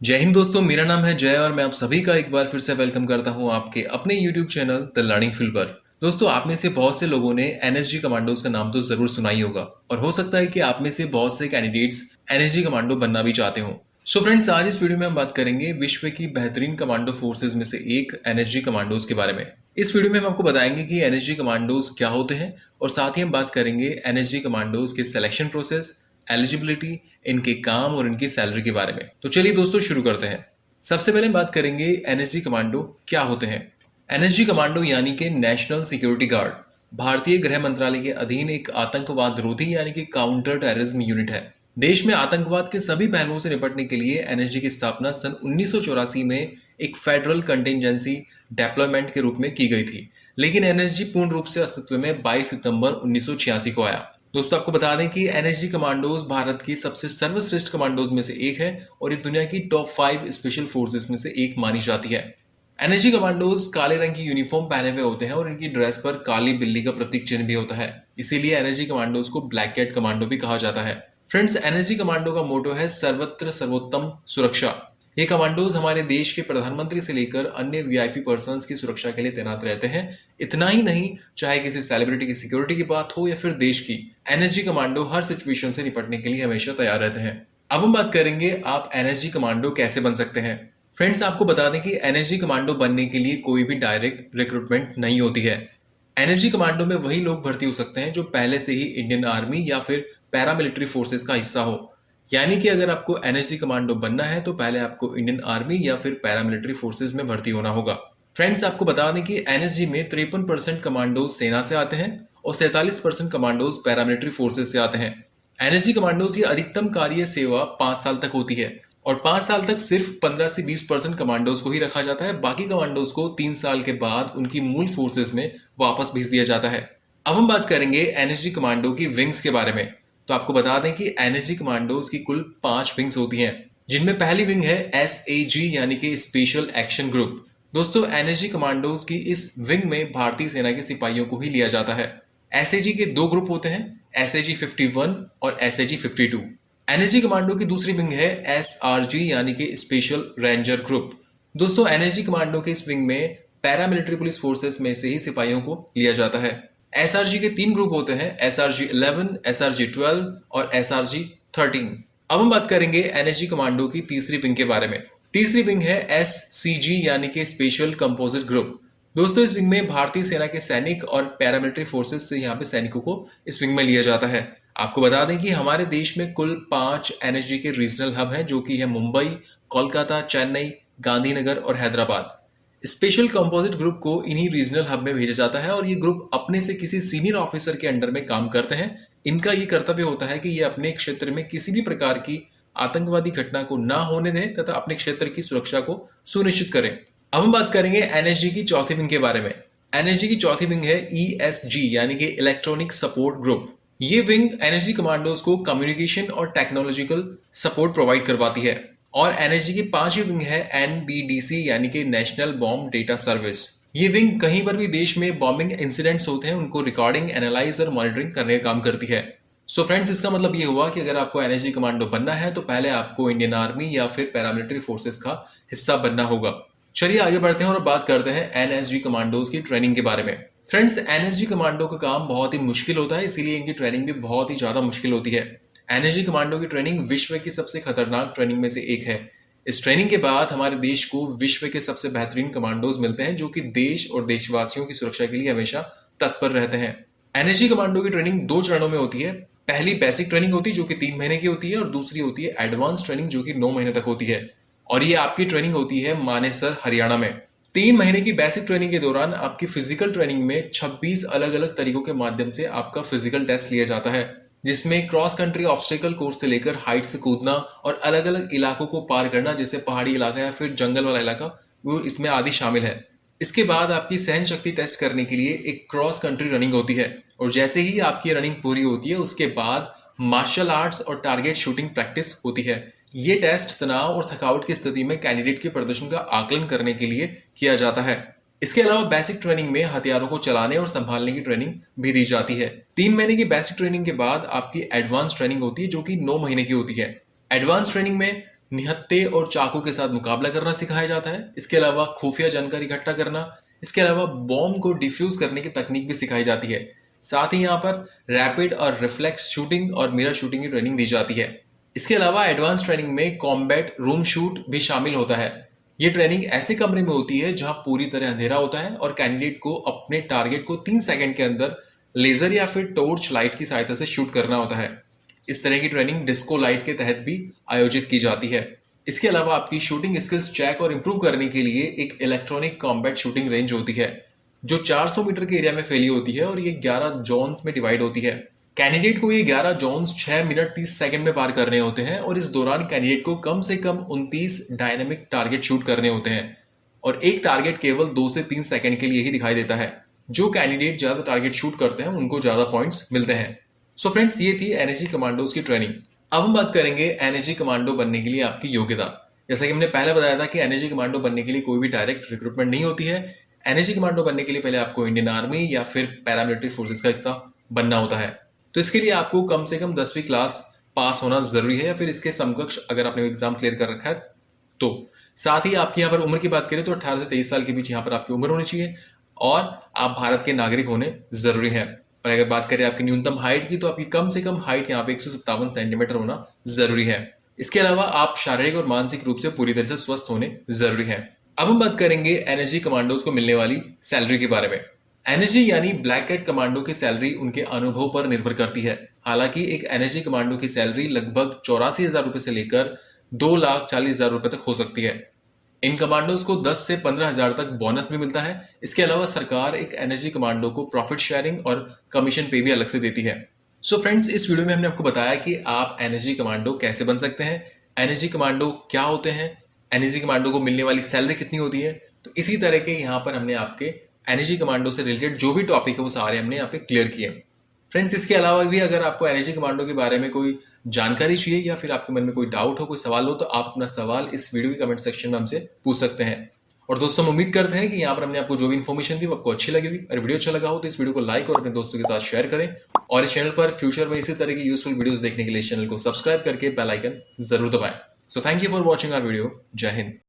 जय हिंद दोस्तों, मेरा नाम है जय और मैं आप सभी का एक बार फिर से वेलकम करता हूं आपके अपने YouTube channel the learning field पर। दोस्तों, आप में से बहुत से लोगों ने एनएसजी कमांडोज का नाम तो जरूर सुना ही होगा और हो सकता है कि आप में से बहुत से कैंडिडेट्स एनएसजी कमांडो बनना भी चाहते हो। सो फ्रेंड्स, आज इस वीडियो में हम बात करेंगे विश्व की बेहतरीन कमांडो फोर्सेज में से एक एनएसजी कमांडोज के बारे में। इस वीडियो में हम आपको बताएंगे कि एनएसजी कमांडोज क्या होते हैं और साथ ही हम बात करेंगे एनएसजी कमांडोज के सिलेक्शन प्रोसेस, एलिजिबिलिटी, इनके काम और इनकी सैलरी के बारे में। तो चलिए दोस्तों, शुरू करते हैं। सबसे पहले बात करेंगे एनएसजी कमांडो क्या होते हैं। एनएसजी कमांडो यानी कि नेशनल सिक्योरिटी गार्ड भारतीय गृह मंत्रालय के अधीन एक आतंकवाद रोधी यानी कि काउंटर टेररिज्म यूनिट है। देश में आतंकवाद के सभी पहलुओं से निपटने के लिए एनएसजी की स्थापना सन 1984 में एक फेडरल कंटिजेंसी डेप्लॉयमेंट के रूप में की गई थी, लेकिन एनएसजी पूर्ण रूप से अस्तित्व में 22 सितंबर 1986 को आया। दोस्तों, आपको बता दें कि एनएसजी कमांडोज भारत की सबसे सर्वश्रेष्ठ कमांडोज में से एक है और ये दुनिया की टॉप 5 स्पेशल फोर्सेस में से एक मानी जाती है। एनएसजी कमांडोज काले रंग की यूनिफॉर्म पहने हुए होते हैं और इनकी ड्रेस पर काली बिल्ली का प्रतीक चिन्ह भी होता है, इसीलिए एनएसजी कमांडोज को ब्लैक कैट कमांडो भी कहा जाता है। फ्रेंड्स, एनएसजी कमांडो का मोटो है सर्वत्र सर्वोत्तम सुरक्षा। ये कमांडोज हमारे देश के प्रधानमंत्री से लेकर अन्य वीआईपी पर्सन्स की सुरक्षा के लिए तैनात रहते हैं। इतना ही नहीं, चाहे किसी सेलिब्रिटी की सिक्योरिटी की बात हो या फिर देश की, एनएसजी कमांडो हर सिचुएशन से निपटने के लिए हमेशा तैयार रहते हैं। अब हम बात करेंगे आप एनएसजी कमांडो कैसे बन सकते हैं। फ्रेंड्स, आपको बता दें कि एनएसजी कमांडो बनने के लिए कोई भी डायरेक्ट रिक्रूटमेंट नहीं होती है। एनएसजी कमांडो में वही लोग भर्ती हो सकते हैं जो पहले से ही इंडियन आर्मी या फिर पैरामिलिट्री फोर्सेस का हिस्सा हो। यानी कि अगर आपको एनएसजी कमांडो बनना है तो पहले आपको इंडियन आर्मी या फिर पैरामिलिट्री फोर्सेस में भर्ती होना होगा। फ्रेंड्स, आपको बता दें कि एनएसजी में 53% कमांडोज सेना से आते हैं और 47% कमांडोज पैरामिलिट्री फोर्सेस से आते हैं। एनएसजी कमांडोज की अधिकतम कार्य सेवा 5 साल तक होती है और 5 साल तक सिर्फ 15 से 20% कमांडोज को ही रखा जाता है। बाकी कमांडोज को 3 साल के बाद उनकी मूल फोर्सेस में वापस भेज दिया जाता है। अब हम बात करेंगे एनएसजी कमांडो की विंग्स के बारे में। तो आपको बता दें कि एनएसजी कमांडोज की कुल 5 विंग्स होती हैं, जिनमें पहली विंग है एसएजी यानी कि स्पेशल एक्शन ग्रुप। दोस्तों, एनएसजी कमांडोज की इस विंग में भारतीय सेना के सिपाहियों को ही लिया जाता है। एसएजी के 2 ग्रुप होते हैं, एसएजी 51 और एसएजी 52। एनएसजी कमांडो की दूसरी विंग है एसआरजी यानी कि स्पेशल रेंजर ग्रुप। दोस्तों, एनएसजी कमांडो के इस विंग में पैरामिलिट्री पुलिस फोर्सेस में से ही सिपाहियों को लिया जाता है। एसआरजी के 3 ग्रुप होते हैं, एसआरजी 11, एसआरजी 12 और एसआरजी 13। अब हम बात करेंगे एनएसजी कमांडो की तीसरी विंग के बारे में। तीसरी विंग है एससीजी यानी कि स्पेशल कंपोजिट ग्रुप। दोस्तों, इस विंग में भारतीय सेना के सैनिक और पैरामिलिट्री फोर्सेस से यहाँ पे सैनिकों को इस विंग में लिया जाता है। आपको बता दें कि हमारे देश में कुल 5 एनएसजी के रीजनल हब हैं, जो कि है मुंबई, कोलकाता, चेन्नई, गांधीनगर और हैदराबाद। स्पेशल कंपोजिट ग्रुप को इन्हीं रीजनल हब में भेजा जाता है और ये ग्रुप अपने से किसी सीनियर ऑफिसर के अंडर में काम करते हैं। इनका ये कर्तव्य होता है कि ये अपने क्षेत्र में किसी भी प्रकार की आतंकवादी घटना को ना होने दें तथा अपने क्षेत्र की सुरक्षा को सुनिश्चित करें। अब हम बात करेंगे एनएसजी की चौथी विंग के बारे में। एनएसजी की चौथी विंग है ईएसजी यानी कि इलेक्ट्रॉनिक सपोर्ट ग्रुप। ये विंग एनएसजी कमांडोज को कम्युनिकेशन और टेक्नोलॉजिकल सपोर्ट प्रोवाइड करवाती है। और एनएसजी की 5वीं विंग है एनबीडीसी यानी कि नेशनल बॉम्ब डेटा सर्विस। ये विंग कहीं पर भी देश में बॉम्बिंग इंसिडेंट्स होते हैं उनको रिकॉर्डिंग, एनालाइज और मॉनिटरिंग करने का काम करती है। सो फ्रेंड्स, इसका मतलब ये हुआ कि अगर आपको एनएसजी कमांडो बनना है तो पहले आपको इंडियन आर्मी या फिर पैरामिलिट्री फोर्सेस का हिस्सा बनना होगा। चलिए आगे बढ़ते हैं और बात करते हैं एनएसजी कमांडोज की ट्रेनिंग के बारे में। फ्रेंड्स, एनएसजी कमांडो का काम बहुत ही मुश्किल होता है, इसीलिए इनकी ट्रेनिंग भी बहुत ही ज्यादा मुश्किल होती है। एनएसजी कमांडो की ट्रेनिंग विश्व की सबसे खतरनाक ट्रेनिंग में से एक है। इस ट्रेनिंग के बाद हमारे देश को विश्व के सबसे बेहतरीन कमांडोज मिलते हैं, जो कि देश और देशवासियों की सुरक्षा के लिए हमेशा तत्पर रहते हैं। एनएसजी कमांडो की ट्रेनिंग 2 चरणों में होती है। पहली बेसिक ट्रेनिंग होती है जो कि 3 महीने की होती है और दूसरी होती है एडवांस ट्रेनिंग जो कि 9 महीने तक होती है। और ये आपकी ट्रेनिंग होती है मानेसर, हरियाणा में। 3 महीने की बेसिक ट्रेनिंग के दौरान आपकी फिजिकल ट्रेनिंग में 26 अलग अलग तरीकों के माध्यम से आपका फिजिकल टेस्ट लिया जाता है, जिसमें क्रॉस कंट्री ऑब्स्टेकल कोर्स से लेकर हाइट से कूदना और अलग अलग इलाकों को पार करना, जैसे पहाड़ी इलाका या फिर जंगल वाला इलाका, वो इसमें आदि शामिल है। इसके बाद आपकी सहन शक्ति टेस्ट करने के लिए एक क्रॉस कंट्री रनिंग होती है और जैसे ही आपकी रनिंग पूरी होती है उसके बाद मार्शल आर्ट्स और टारगेट शूटिंग प्रैक्टिस होती है। ये टेस्ट तनाव और थकावट की स्थिति में कैंडिडेट के प्रदर्शन का आकलन करने के लिए किया जाता है। इसके अलावा बेसिक ट्रेनिंग में हथियारों को चलाने और संभालने की ट्रेनिंग भी दी जाती है। 3 महीने की बेसिक ट्रेनिंग के बाद आपकी एडवांस ट्रेनिंग होती है जो कि 9 महीने की होती है। एडवांस ट्रेनिंग में निहत्थे और चाकू के साथ मुकाबला करना सिखाया जाता है। इसके अलावा खुफिया जानकारी इकट्ठा करना, इसके अलावा बॉम्ब को डिफ्यूज करने की तकनीक भी सिखाई जाती है। साथ ही यहाँ पर रैपिड और रिफ्लेक्स शूटिंग और मिरर शूटिंग की ट्रेनिंग दी जाती है। इसके अलावा एडवांस ट्रेनिंग में कॉम्बैट रूम शूट भी शामिल होता है। ये ट्रेनिंग ऐसे कमरे में होती है जहां पूरी तरह अंधेरा होता है और कैंडिडेट को अपने टारगेट को 3 सेकंड के अंदर लेजर या फिर टॉर्च लाइट की सहायता से शूट करना होता है। इस तरह की ट्रेनिंग डिस्को लाइट के तहत भी आयोजित की जाती है। इसके अलावा आपकी शूटिंग स्किल्स चेक और इम्प्रूव करने के लिए एक इलेक्ट्रॉनिक कॉम्बैट शूटिंग रेंज होती है जो 400 मीटर के एरिया में फैली होती है और ये 11 जोन्स में डिवाइड होती है। कैंडिडेट को ये 11 जोन्स 6 मिनट 30 सेकंड में पार करने होते हैं और इस दौरान कैंडिडेट को कम से कम 29 डायनेमिक टारगेट शूट करने होते हैं और एक टारगेट केवल 2 से 3 सेकंड के लिए ही दिखाई देता है। जो कैंडिडेट ज्यादा टारगेट शूट करते हैं उनको ज्यादा पॉइंट्स मिलते हैं। सो फ्रेंड्स, ये थी एनएसजी कमांडोज की ट्रेनिंग। अब हम बात करेंगे एनएसजी कमांडो बनने के लिए आपकी योग्यता। जैसा कि हमने पहले बताया था कि एनएसजी कमांडो बनने के लिए कोई भी डायरेक्ट रिक्रूटमेंट नहीं होती है। एनएसजी कमांडो बनने के लिए पहले आपको इंडियन आर्मी या फिर पैरामिलिट्री फोर्सेस का हिस्सा बनना होता है। तो इसके लिए आपको कम से कम 10वीं क्लास पास होना जरूरी है या फिर इसके समकक्ष अगर आपने एग्जाम क्लियर कर रखा है तो। साथ ही आपकी यहाँ पर उम्र की बात करें तो 18 से 23 साल के बीच यहाँ पर आपकी उम्र होनी चाहिए और आप भारत के नागरिक होने जरूरी है। और अगर बात करें आपकी न्यूनतम हाइट की तो आपकी कम से कम हाइट यहाँ पे 157 सेंटीमीटर होना जरूरी है। इसके अलावा आप शारीरिक और मानसिक रूप से पूरी तरह से स्वस्थ होने जरूरी है। अब हम बात करेंगे एनएसजी कमांडोज को मिलने वाली सैलरी के बारे में। एनएसजी यानी ब्लैक कैट कमांडो की सैलरी उनके अनुभव पर निर्भर करती है। हालांकि एक एनएसजी कमांडो की सैलरी लगभग 84,000 रुपए से लेकर 2,40,000 रुपए तक हो सकती है। इन कमांडोज को 10 से 15,000 तक बोनस भी मिलता है। इसके अलावा सरकार एक एनएसजी कमांडो को प्रॉफिट शेयरिंग और कमीशन पे भी अलग से देती है। सो फ्रेंड्स, इस वीडियो में हमने आपको बताया कि आप एनएसजी कमांडो कैसे बन सकते हैं, एनएसजी कमांडो क्या होते हैं, एनएसजी कमांडो को मिलने वाली सैलरी कितनी होती है। तो इसी तरह के यहाँ पर हमने आपके एनएसजी कमांडो से रिलेटेड जो भी टॉपिक है वो सारे हमने यहाँ पे क्लियर किए। फ्रेंड्स, इसके अलावा भी अगर आपको एनएसजी कमांडो के बारे में कोई जानकारी चाहिए या फिर आपके मन में कोई डाउट हो, कोई सवाल हो, तो आप अपना सवाल इस वीडियो के कमेंट सेक्शन में हमसे पूछ सकते हैं। और दोस्तों, हम उम्मीद करते हैं कि यहाँ पर हमने आपको जो भी इन्फॉर्मेशन दी वो आपको अच्छी लगी होगी। और वीडियो अच्छा लगा हो तो इस वीडियो को लाइक और अपने दोस्तों के साथ शेयर करें और इस चैनल पर फ्यूचर में इसी तरह की यूजफुल वीडियोस देखने के लिए इस चैनल को सब्सक्राइब करके बेल आइकन जरूर दबाएं। So thank you for watching our video. जय हिंद।